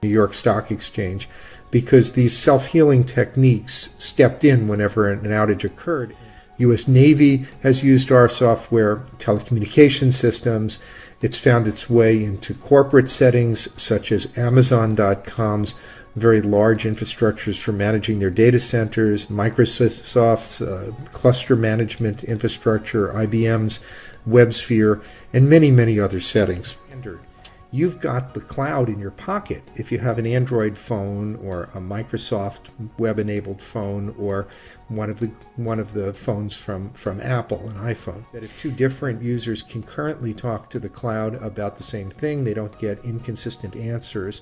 New York Stock Exchange, because these self-healing techniques stepped in whenever an outage occurred. U.S. Navy has used our software, telecommunication systems. It's found its way into corporate settings such as Amazon.com's very large infrastructures for managing their data centers, Microsoft's cluster management infrastructure, IBM's WebSphere, and many, many other settings. You've got the cloud in your pocket if you have an Android phone or a Microsoft web-enabled phone or one of the phones from Apple, an iPhone. That if two different users concurrently talk to the cloud about the same thing, they don't get inconsistent answers.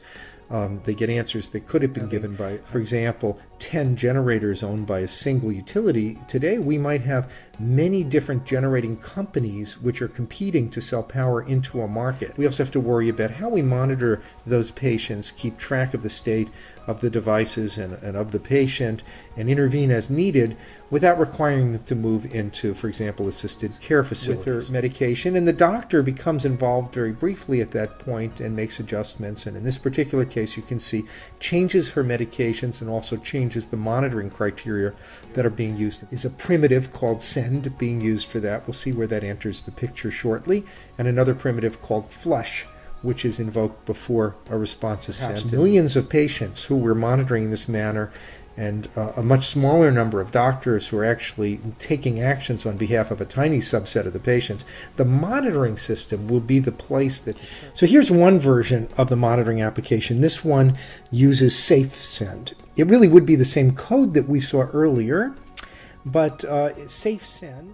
They get answers that could have been given by, for example, 10 generators owned by a single utility. Today, we might have many different generating companies which are competing to sell power into a market. We also have to worry about how we monitor those patients, keep track of the state of the devices and of the patient, and intervene as needed without requiring them to move into, for example, assisted care facilities with their medication. And the doctor becomes involved very briefly at that point and makes adjustments. And in this particular case, you can see changes her medications and also changes the monitoring criteria that are being used. Is a primitive called send being used for that. We'll see where that enters the picture shortly. And another primitive called flush, which is invoked before a response is sent. Millions of patients who we're monitoring in this manner, and a much smaller number of doctors who are actually taking actions on behalf of a tiny subset of the patients. The monitoring system will be the place that... So here's one version of the monitoring application. This one uses SafeSend. It really would be the same code that we saw earlier, but SafeSend